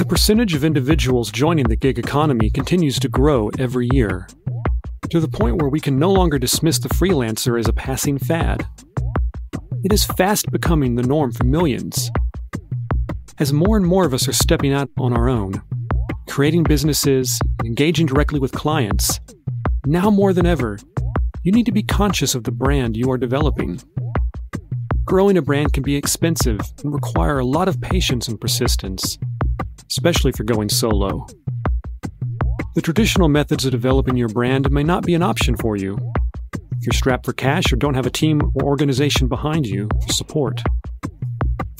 The percentage of individuals joining the gig economy continues to grow every year, to the point where we can no longer dismiss the freelancer as a passing fad. It is fast becoming the norm for millions. As more and more of us are stepping out on our own, creating businesses, engaging directly with clients, now more than ever, you need to be conscious of the brand you are developing. Growing a brand can be expensive and require a lot of patience and persistence, especially for going solo. The traditional methods of developing your brand may not be an option for you if you're strapped for cash or don't have a team or organization behind you for support.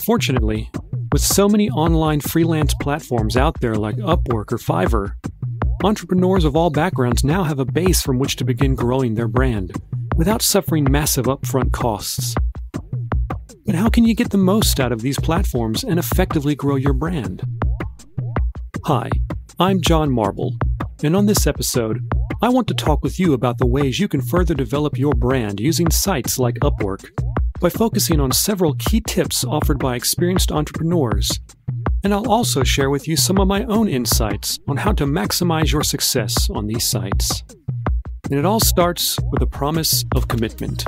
Fortunately, with so many online freelance platforms out there like Upwork or Fiverr, entrepreneurs of all backgrounds now have a base from which to begin growing their brand without suffering massive upfront costs. But how can you get the most out of these platforms and effectively grow your brand? Hi, I'm John Marble, and on this episode, I want to talk with you about the ways you can further develop your brand using sites like Upwork by focusing on several key tips offered by experienced entrepreneurs. And I'll also share with you some of my own insights on how to maximize your success on these sites. And it all starts with a promise of commitment.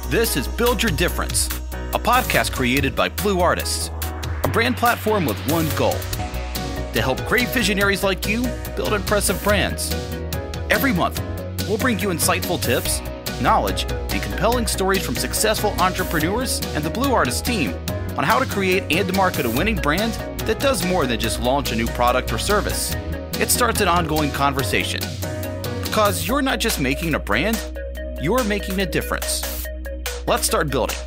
This is Build Your Difference, a podcast created by Blue Artists, a brand platform with one goal: to help great visionaries like you build impressive brands. Every month, we'll bring you insightful tips, knowledge, and compelling stories from successful entrepreneurs and the Blue Artists team on how to create and to market a winning brand that does more than just launch a new product or service. It starts an ongoing conversation. Because you're not just making a brand, you're making a difference. Let's start building.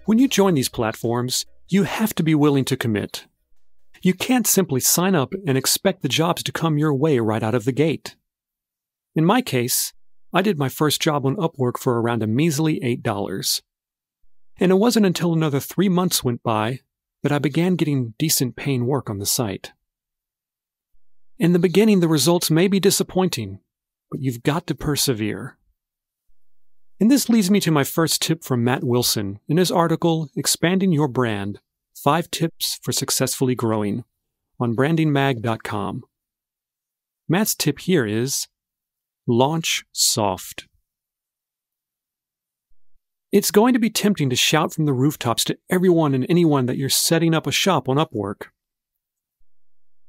When you join these platforms, you have to be willing to commit. You can't simply sign up and expect the jobs to come your way right out of the gate. In my case, I did my first job on Upwork for around a measly $8. And it wasn't until another 3 months went by that I began getting decent paying work on the site. In the beginning, the results may be disappointing, but you've got to persevere. And this leads me to my first tip from Matt Wilson in his article, Expanding Your Brand, 5 Tips for Successfully Growing, on brandingmag.com. Matt's tip here is, launch soft. It's going to be tempting to shout from the rooftops to everyone and anyone that you're setting up a shop on Upwork.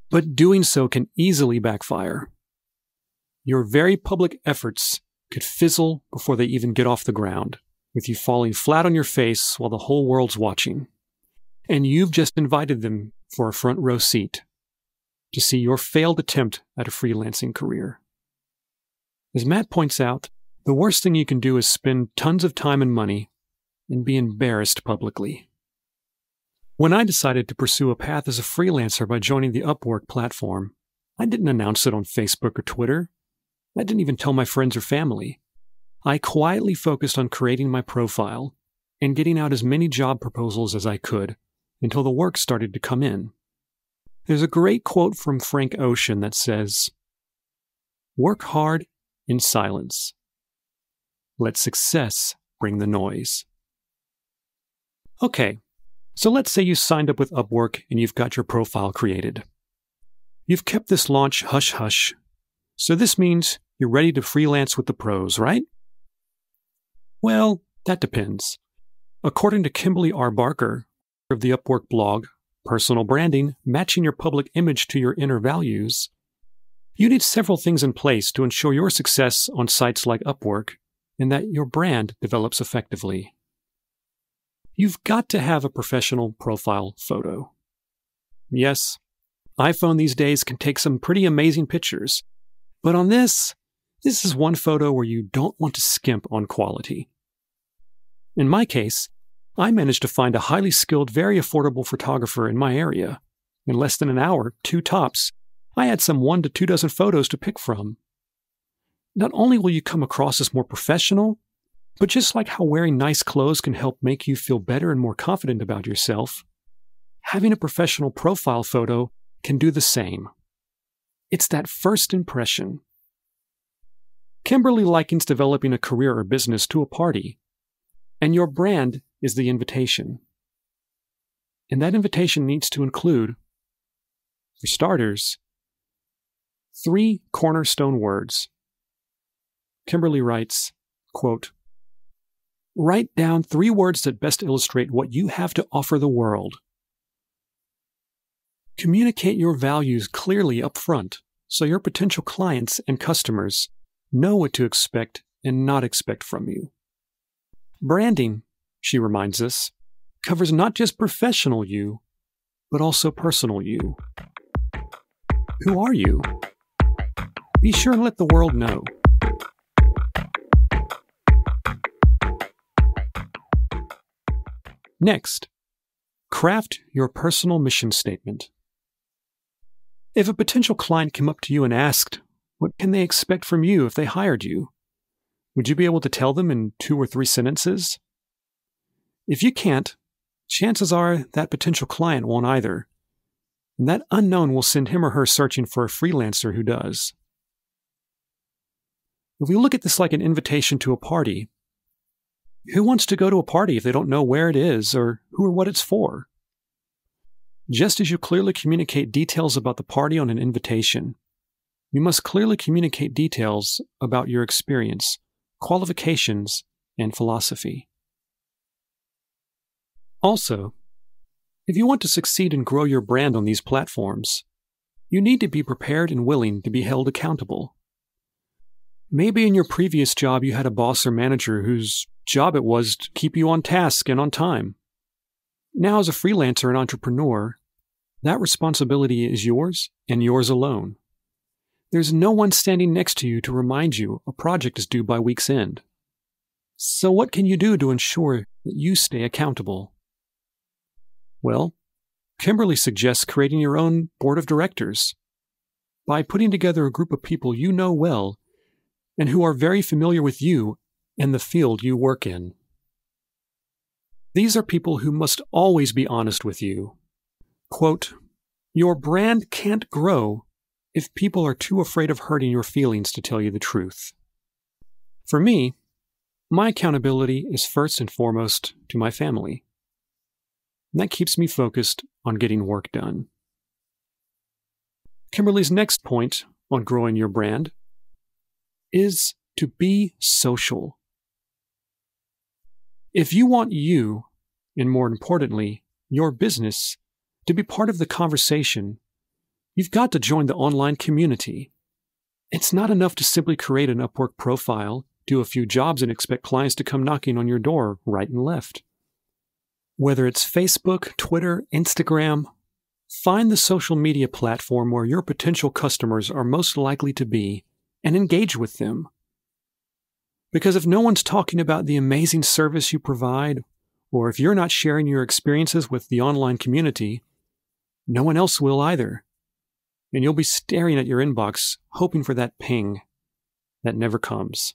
But doing so can easily backfire. Your very public efforts could fizzle before they even get off the ground, with you falling flat on your face while the whole world's watching. And you've just invited them for a front row seat to see your failed attempt at a freelancing career. As Matt points out, the worst thing you can do is spend tons of time and money and be embarrassed publicly. When I decided to pursue a path as a freelancer by joining the Upwork platform, I didn't announce it on Facebook or Twitter. I didn't even tell my friends or family. I quietly focused on creating my profile and getting out as many job proposals as I could until the work started to come in. There's a great quote from Frank Ocean that says, "Work hard in silence. Let success bring the noise." Okay. So let's say you signed up with Upwork and you've got your profile created. You've kept this launch hush-hush, so this means you're ready to freelance with the pros, right? Well, that depends. According to Kimberly R. Barker of the Upwork blog, Personal Branding, Matching Your Public Image to Your Inner Values, you need several things in place to ensure your success on sites like Upwork and that your brand develops effectively. You've got to have a professional profile photo. Yes, iPhone these days can take some pretty amazing pictures, but on this is one photo where you don't want to skimp on quality. In my case, I managed to find a highly skilled, very affordable photographer in my area. In less than an hour, 2 tops, I had some 1 to 2 dozen photos to pick from. Not only will you come across as more professional, but just like how wearing nice clothes can help make you feel better and more confident about yourself, having a professional profile photo can do the same. It's that first impression. Kimberly likens developing a career or business to a party, and your brand is the invitation. And that invitation needs to include, for starters, 3 cornerstone words. Kimberly writes, quote, "Write down 3 words that best illustrate what you have to offer the world. Communicate your values clearly up front so your potential clients and customers know what to expect and not expect from you." Branding, she reminds us, covers not just professional you, but also personal you. Who are you? Be sure and let the world know. Next, craft your personal mission statement. If a potential client came up to you and asked, what can they expect from you if they hired you? Would you be able to tell them in 2 or 3 sentences? If you can't, chances are that potential client won't either, and that unknown will send him or her searching for a freelancer who does. If we look at this like an invitation to a party, who wants to go to a party if they don't know where it is or who or what it's for? Just as you clearly communicate details about the party on an invitation, you must clearly communicate details about your experience, qualifications, and philosophy. Also, if you want to succeed and grow your brand on these platforms, you need to be prepared and willing to be held accountable. Maybe in your previous job you had a boss or manager whose job it was to keep you on task and on time. Now as a freelancer and entrepreneur, that responsibility is yours and yours alone. There's no one standing next to you to remind you a project is due by week's end. So what can you do to ensure that you stay accountable? Well, Kimberly suggests creating your own board of directors by putting together a group of people you know well and who are very familiar with you and the field you work in. These are people who must always be honest with you. Quote, "Your brand can't grow if people are too afraid of hurting your feelings to tell you the truth." For me, my accountability is first and foremost to my family. And that keeps me focused on getting work done. Kimberly's next point on growing your brand is to be social. If you want you, and more importantly, your business, to be part of the conversation, you've got to join the online community. It's not enough to simply create an Upwork profile, do a few jobs, and expect clients to come knocking on your door right and left. Whether it's Facebook, Twitter, Instagram, find the social media platform where your potential customers are most likely to be and engage with them. Because if no one's talking about the amazing service you provide, or if you're not sharing your experiences with the online community, no one else will either. And you'll be staring at your inbox, hoping for that ping that never comes.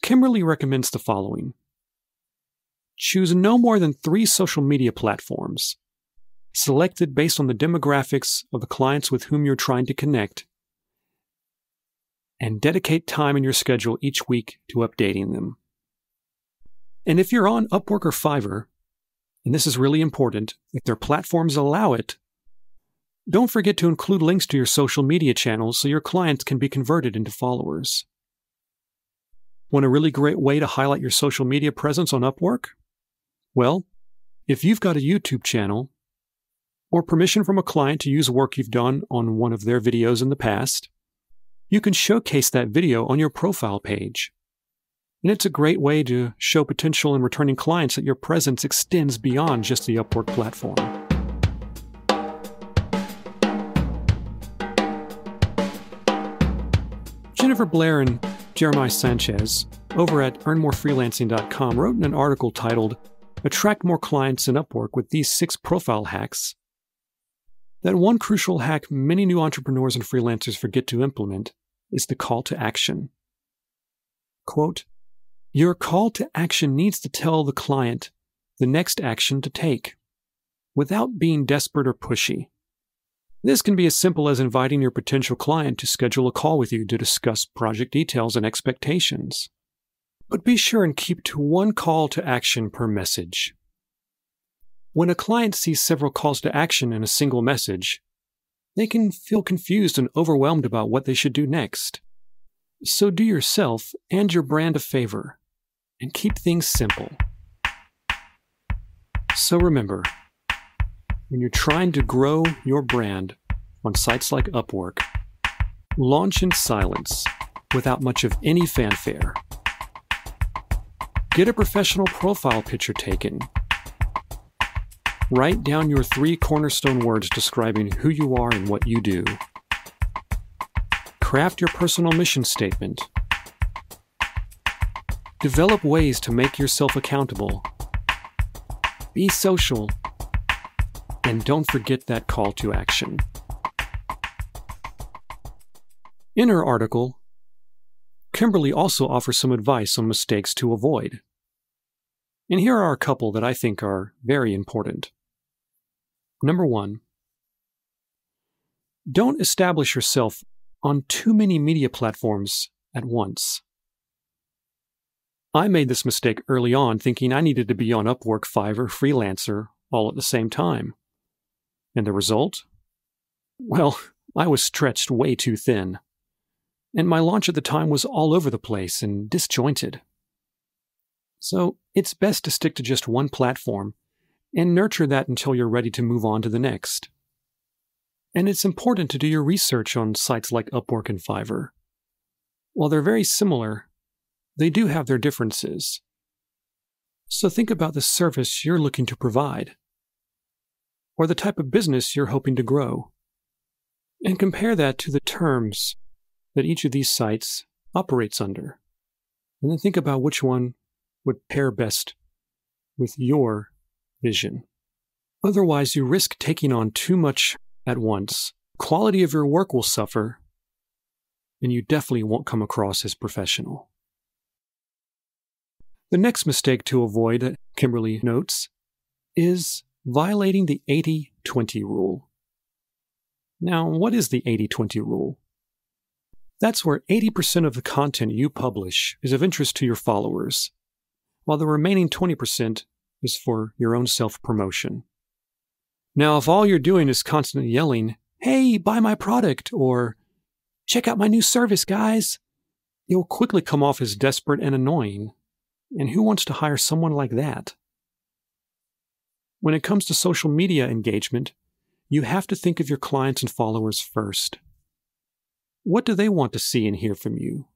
Kimberly recommends the following. Choose no more than 3 social media platforms, selected based on the demographics of the clients with whom you're trying to connect, and dedicate time in your schedule each week to updating them. And if you're on Upwork or Fiverr, and this is really important, if their platforms allow it, don't forget to include links to your social media channels so your clients can be converted into followers. Want a really great way to highlight your social media presence on Upwork? Well, if you've got a YouTube channel, or permission from a client to use work you've done on one of their videos in the past, you can showcase that video on your profile page. And it's a great way to show potential and returning clients that your presence extends beyond just the Upwork platform. Jennifer Blair and Jeremiah Sanchez over at earnmorefreelancing.com wrote in an article titled "Attract More Clients in Upwork with These 6 Profile Hacks" that one crucial hack many new entrepreneurs and freelancers forget to implement is the call to action. Quote, "Your call to action needs to tell the client the next action to take, without being desperate or pushy. This can be as simple as inviting your potential client to schedule a call with you to discuss project details and expectations. But be sure and keep to one call to action per message. When a client sees several calls to action in a single message, they can feel confused and overwhelmed about what they should do next. So do yourself and your brand a favor and keep things simple. So remember, when you're trying to grow your brand on sites like Upwork, launch in silence without much of any fanfare. Get a professional profile picture taken. Write down your 3 cornerstone words describing who you are and what you do. Craft your personal mission statement. Develop ways to make yourself accountable. Be social. And don't forget that call to action. In her article, Kimberly also offers some advice on mistakes to avoid. And here are a couple that I think are very important. Number 1, don't establish yourself on too many media platforms at once. I made this mistake early on, thinking I needed to be on Upwork, Fiverr, Freelancer all at the same time. And the result? Well, I was stretched way too thin. And my launch at the time was all over the place and disjointed. So it's best to stick to just one platform and nurture that until you're ready to move on to the next. And it's important to do your research on sites like Upwork and Fiverr. While they're very similar, they do have their differences. So think about the service you're looking to provide, or the type of business you're hoping to grow, and compare that to the terms that each of these sites operates under, and then think about which one would pair best with your vision. Otherwise, you risk taking on too much at once. Quality of your work will suffer, and you definitely won't come across as professional. The next mistake to avoid, that Kimberly notes, is violating the 80-20 rule. Now, what is the 80-20 rule? That's where 80% of the content you publish is of interest to your followers, while the remaining 20% is for your own self-promotion. Now, if all you're doing is constantly yelling, "Hey, buy my product," or "Check out my new service, guys," you'll quickly come off as desperate and annoying. And who wants to hire someone like that? When it comes to social media engagement, you have to think of your clients and followers first. What do they want to see and hear from you?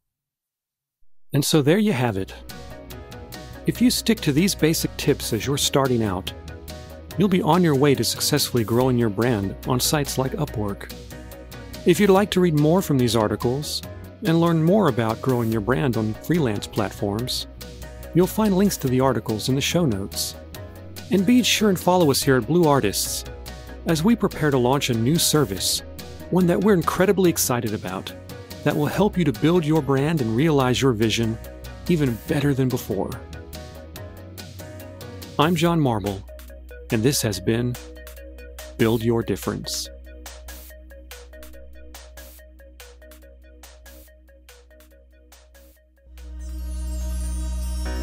And so there you have it. If you stick to these basic tips as you're starting out, you'll be on your way to successfully growing your brand on sites like Upwork. If you'd like to read more from these articles and learn more about growing your brand on freelance platforms, you'll find links to the articles in the show notes. And be sure and follow us here at Blue Artists as we prepare to launch a new service, one that we're incredibly excited about, that will help you to build your brand and realize your vision even better than before. I'm John Marble, and this has been Build Your Difference.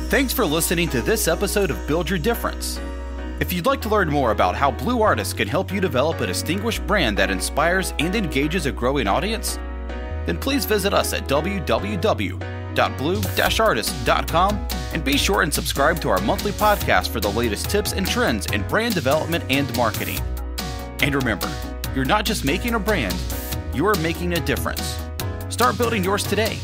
Thanks for listening to this episode of Build Your Difference. If you'd like to learn more about how Blue Artists can help you develop a distinguished brand that inspires and engages a growing audience, then please visit us at www.blue-artists.com and be sure and subscribe to our monthly podcast for the latest tips and trends in brand development and marketing. And remember, you're not just making a brand, you're making a difference. Start building yours today.